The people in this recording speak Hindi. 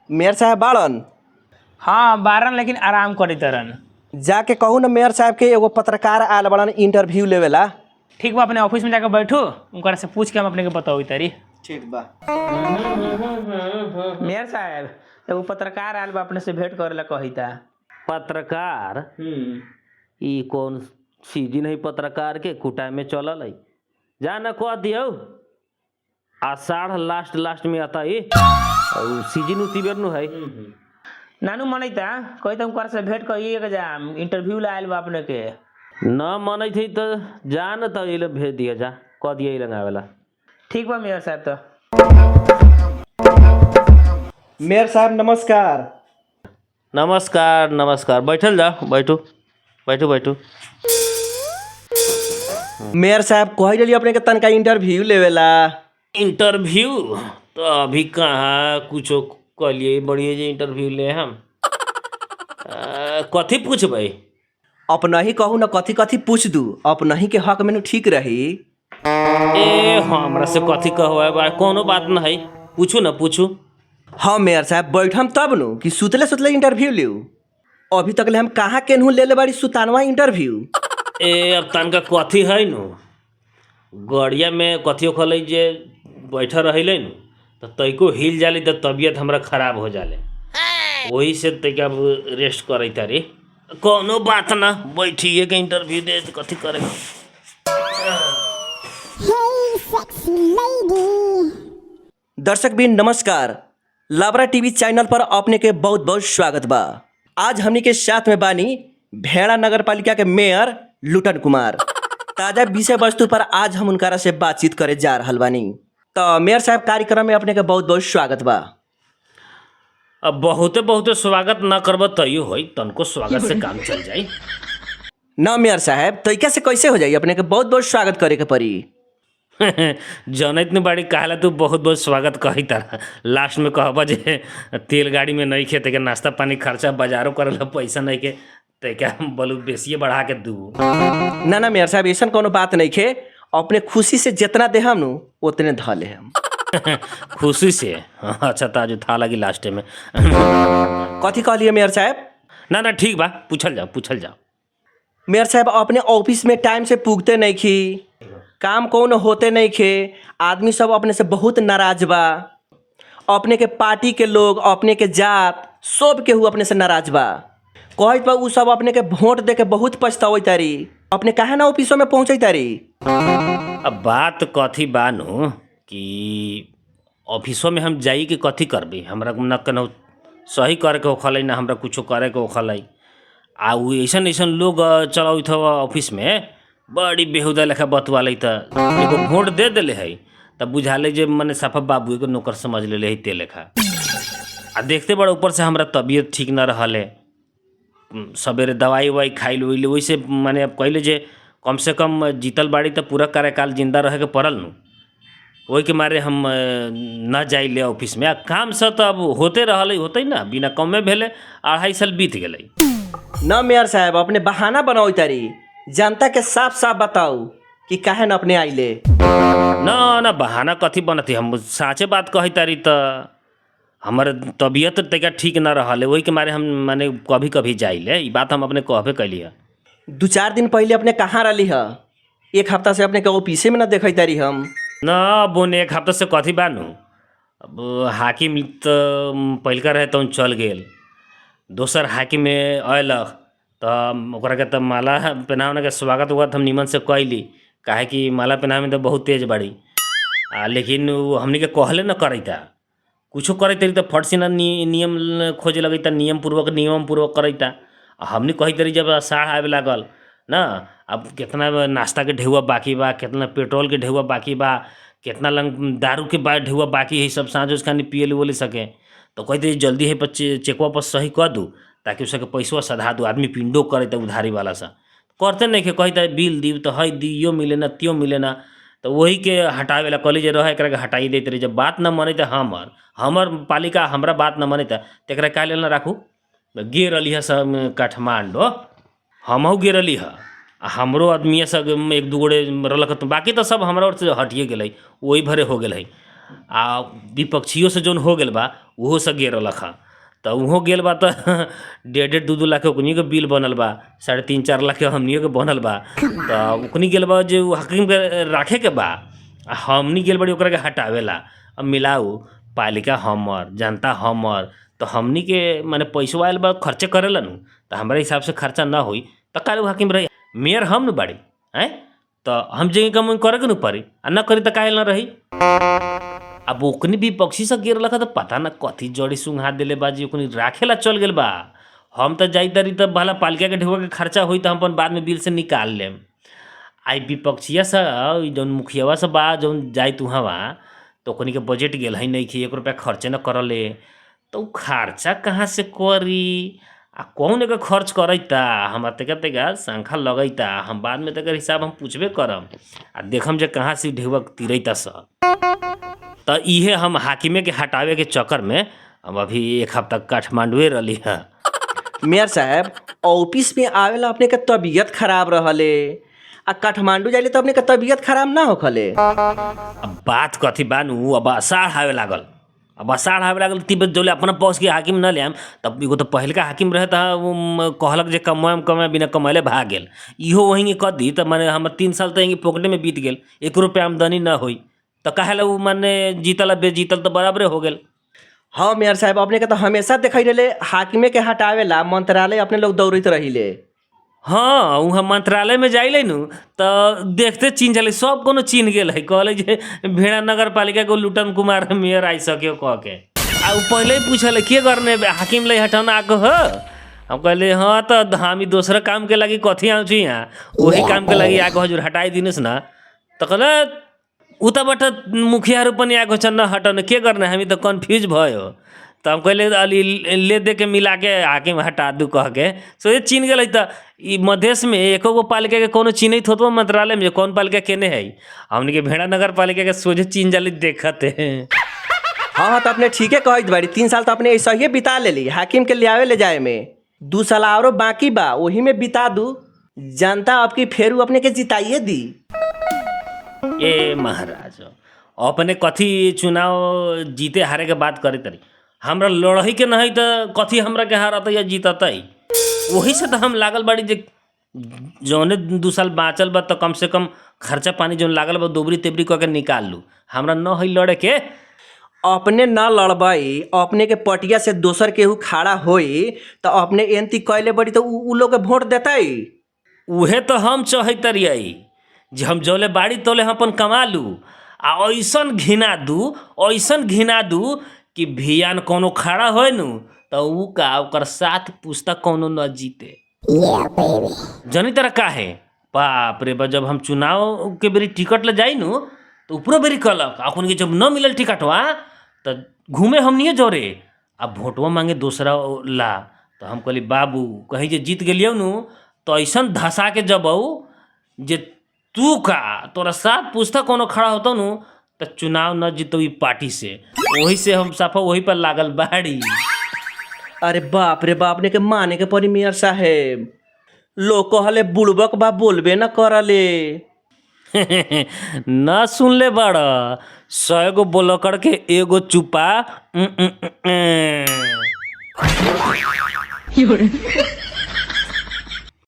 मेयर साहब बाड़न? हाँ बारन, लेकिन आराम करी तरन। जाके कहू न मेयर साहब के एगो पत्रकार आयल बड़न इंटरव्यू लेवेला। ठीक बा, अपने ऑफिस में जाकर बैठू, उनका से पूछ के हम अपने के बताओ तरी। ठीक बा। मेयर साहब एगो पत्रकार आयल बा, अपने से भेंट करेला कही था। पत्रकार? ई कौन सीजन है पत्रकार के? कुटाय में चलल है। जा न कह दियो आषाढ़ लास्ट में आता है और सीजन उसी नु है। नानू मनैता कही था उनका से भेंट करिए जा, इंटरव्यू ला आयल बा अपने के। न मन थे तो जा न तो ये भेज दिया, जा कह दिया लगावेला। ठीक बा मेयर साहब। तो मेयर साहब नमस्कार। नमस्कार नमस्कार, बैठल जा, बैठू बैठू बैठू। मेयर साहब कह रही अपने के तनका इंटरव्यू लेवेला। इंटरव्यू तो अभी कहाँ कुछ कलिए बढ़िए जे इंटरव्यू ले हम। कथी पूछबै? अपना ही कहू न कथी कथी पूछ दू, अपना ही के हक में ठीक रही। ए हमरा से कथी कहवा, कोनो बात न है, पूछू न पूछू। हाँ मेयर साहब बैठम तब नु कि सुतले सुतले इंटरव्यू लियो। अभी तक ले हम कहाँ केनहू ले बाड़ी सुतानवा इंटरव्यू। ए अब तनका कथी है नु, गड़िया में कथियो खलै जे बैठा रहिले नु तो तैको हिल जाली तो तबीयत हमरा खराब हो जाले, वही से तैका रेस्ट करे तारी। कोनो बात ना, बैठिए के इंटरव्यू दे कथी करे। दर्शक भी नमस्कार, लाबरा टीवी चैनल पर अपने के बहुत बहुत स्वागत बा। आज हमनी के साथ में बानी भेड़ा नगर पालिका के मेयर लुटन कुमार। ताजा विषय वस्तु पर आज हम उनकारा से बातचीत करे जा रहल बानी। तो मेयर साहब कार्यक्रम में अपने के बहुत बहुत स्वागत बा। अब बहुते स्वागत ना करब तैयो होई, तनको स्वागत से काम चल जाई। ना मेयर साहब तरीका से कैसे हो जाई, अपने के बहुत बहुत स्वागत करे के पड़ी। जनत ने बाड़ी कहला तू बहुत बहुत स्वागत कही तारा, लास्ट में कहबा जे तेल गाड़ी में नहीं खे ते नाश्ता पानी खर्चा बाजारों करेला पैसा नहीं के ते क्या बोलू बेसिए बढ़ा के दू। ना मेयर साहब ऐसा कोनो बात नहीं खे, अपने खुशी से जितना दे हम नु उतने ध ले हम। खुशी से? अच्छा ताजू था लगी लास्ट में। कथी कहलिए मेयर साहब? ना ठीक बा, पूछल जाओ। मेयर साहब अपने ऑफिस में टाइम से पुगते नहीं खी, काम कौन होते नहीं खे, आदमी सब अपने से बहुत नाराज बा। अपने के पार्टी के लोग, अपने के जात सब केहू अपने से नाराज बा। कहत बा उ सब अपने के वोट दे के बहुत पछतावई तारी, अपने काहे ना ऑफिसों में पहुँचे तारी। अब बात कथी बानू कि ऑफिसों में हम जाई के कथी करबे, हमरा न कनो सही करे के होखलै ना हमरा कुछो करे के होखलै। आ उ ऐसन लोग चलाउ था ऑफिस में बड़ी बेहुदा लेखा बतवाले त एगो वोट दे देले है तब बुझाले जे मने साफा बाबू के नौकर समझ ले है ते लेखा। आ देखते बड़ा ऊपर से हमरा तबीयत ठीक न रहले, सवेरे दवाई ववाई खाइल वही वैसे माने अब कहले जे कम से कम जीतल बाड़ी तो पूरा कार्यकाल जिंदा रहे के पड़ल नु, वही के मारे हम न जाइले ऑफिस में। आ काम से तो अब होते रहल होते ना, बिना कम में भेले 2.5 साल बीत गए। न मेयर साहब अपने बहाना बनाओ तारी, जनता के साफ साफ बताओ कि काहे न अपने आइले। ना बहाना कथी बनती, हम साचे बात कही तारी तो हमारे तबीयत तक ठीक न रहल, वही के मारे हम माने कभी कभी जाइले। ये बात हम अपने कहबे कैली है। 2-4 दिन पहले अपने कहाँ रही है? 1 हफ्ता से अपने के ऑफिसे में न देखे तारी हम। न बोन 1 हफ्ता से कथी बानू, अब हाकिम तो पहलका रहे तो चल गेल, दोसर हाकिम में अयलक तो ओकरा के तो माला पहनावे के स्वागत हुआ हम निमन से कैली, काहे कि माला पहनावे में तो बहुत तेज बाड़ी। लेकिन वो हमनी के कहले न करता, कुछो करते रही तो फट से ना नियम खोजे लगता, नियम पूर्वक करता। हमने कही तरी जब आषाढ़ आवे लागल ना, अब कितना नाश्ता के ढेउआ बाकी बा, कितना पेट्रोल के ढेउआ बाकी बा, कितना लंग दारू के ढेउआ बाकी है, सब साँझ उसखानी पिए बोले सके। तो कहते जल्दी है पर चेकवा पर सही कर दूँ ताकि उसके पैसवा सधा दू, आदमी पिंडो करे तो उधारी वाला सा करते नहीं के कहता बिल दी तो है दियो मिले ना त्यों मिले ना, तो वही के हटावे ला कहली जे रहे एकरा के हटाई देते रही। जब बात न मने तो हमर पालिका हमरा बात न मने तो एकरा काहे लेल न राखू। गे रही है सब काठमांडू, हमहू गे रही है, हमरो आदमी सब 1-2 गोड़े रलक, बाकी तो सब हमरा ओर से हटिए गए, वही भरे हो गए। आ विपक्षियों से जौन हो गल बा उहो से गिरलक ह तो उहो गेल बा तो 1.5 2 लाख के ओकनी के बिल बनल बा, 3.5 4 लाख के हमनियो के बनल बा। तो ओकनी गेल बा जो हकीम के राखे के बा, आ हमनी गेल बड़ी ओकरा के हटावेला। अब मिलाऊ पालिका हमर, जनता हमर, तो हमनी के माने पैसवा आयल बा खर्चे करेला नु, तो हमारे हिसाब से खर्चा ना होई तो काहे हकीम रही। मेयर हम न बाड़ी हैं, तो हम जे काम करे के न पड़ी, आ ना करी तो काहे ना रही। अब ओकनी भी पक्षी से गिरलक तो पता ना कथी जड़ी सुंघा देले बाजी, ओकनी राखेला चल गेल बा। हम तो जाई तरी तो भला पालिका के ढेवा के खर्चा होई तो हम अपन बाद में बिल से निकाल लेम। आई विपक्षिया से जौन मुखियावा से बा जौन जाई तुहवा, तो ओकनी के बजट गेल है नहीं कि 1 रुपया खर्चे न करले, तो खर्चा कहाँ से करी आ कौन एक खर्च करैता। हम तेका शंखा लगैता, हम बाद में तकर हिसाब हम पूछबे करम आ देखम जे कहाँ से ढेवा तिरैता स। तो इहे हम हाकिमे के हटावे के चक्कर में हम अभी 1 हफ्ता काठमांडुए रही है। मेयर साहब ऑफिस में आवेला अपने के तबीयत खराब रहले, आ काठमांडू जाइले तो अपने के तबीयत खराब ना होखले। अब बात कथी बानू, अब अषाढ़ आवे लागल, तिब्बत जोले अपना पौष के हाकिम न लियाम। तब एगो तो पहिलका हाकिम रहे तो कहलक जे कमाए बिना कमैले भाग गेल, इहो वहीं कदी तो माने हम 3 साल तो पॉकेटे में बीत गेल, 1 रुपया आमदनी न होई तो काहेला उ माने जीतल बेजीतल तो बराबरे हो गेल। हाँ मेयर साहब अपने के तो हमेशा दिखाई रहे हाकिमे के हटावेला मंत्रालय अपने लोग दौड़त रहिले। हाँ वहाँ मंत्रालय में जाइले नु तो देखते चिन्ह जाले, सब कोनो चिन्ह गेल है। कहले जे भेड़ा नगर पालिका को लुटन कुमार मेयर आई सके कह के, आ उ पहले ही पूछले के करने हाकिम ले हटाना आको हो। हम कहले हाँ तो हम दूसरा काम के लगी कथी आऊ छी यहाँ, वही काम के लगी आको हजूर हटाई दिनुस ना। तो कहले उता बट मुखिया रूपन आको चन्ना हटाने के करने, हम तो कन्फ्यूज भयो। तो हम कहले अली ले दे के मिला के हाकिम हटा दू कह के सोचे चिन्ह गए। तो ई मधेश में एको गो पालिका के कोनो चिन्हित होतो मंत्रालय में कौन पालिका केने है, हमने के भेड़ा नगर पालिका के सोझे चिन्ह जाली देखते हैं। हाँ तो अपने ठीके कहत बाड़ी, 3 साल तो अपने ऐसा ही बिता लेली हाकिम के लियावे ले जाए में, 2 साल और बाकी बा वही में बिता दू। जनता आपकी फेरू अपने के जिताइए दी। ए महाराज अपने कथी चुनाव जीते हारे के बात करे तरी, हमरा लड़ही के नहीं तो कथी हमरा के हारत या जीतत। वही से तो हम लागल बाड़ी जे जौने 2 साल बाँचल बा तो कम से कम खर्चा पानी जौन लागल बा दोबरी तेबरी कह के निकाल लू। हमरा न है लड़े के। अपने न लड़बई, अपने के पटिया से दोसर केहू खड़ा होई तो अपने एंती कैले बड़ी तो उ लोग के वोट देतई। उहे तो हम चाहतरियई जे हम जौले बाड़ी तोले हम अपन कमा लू, आ ऐसन घिना दू कि भियान कोनो खड़ा होए नु तो उ का ओकर साथ पुस्तक कोनो न जीते। जनी तरह काहे बाप रे बा, जब हम चुनाव के बेरी टिकट ले जाई नु तो ऊपरो बेरी कहलक अखन के जब न मिलल टिकटवा तो घूमे हम नहीं जोरे, अब वोटवा मांगे दूसरा ला। तो हम कहली बाबू कहीं जे जीत गेलियो नु तो ऐसन धसा के जबऊ जे तू का तोरा साथ पुस्तक कोनो खड़ा होता नु तो चुनाव न जीतो ई पार्टी से। वही से हम साफा वही पर लागल बाड़ी। अरे बाप रे बाप ने के माने के पड़ी मेयर साहेब, लोग कहले बुड़बक बा बोलबे न करले। न सुनले बड़ 100 गो बोल करके एगो चुपा।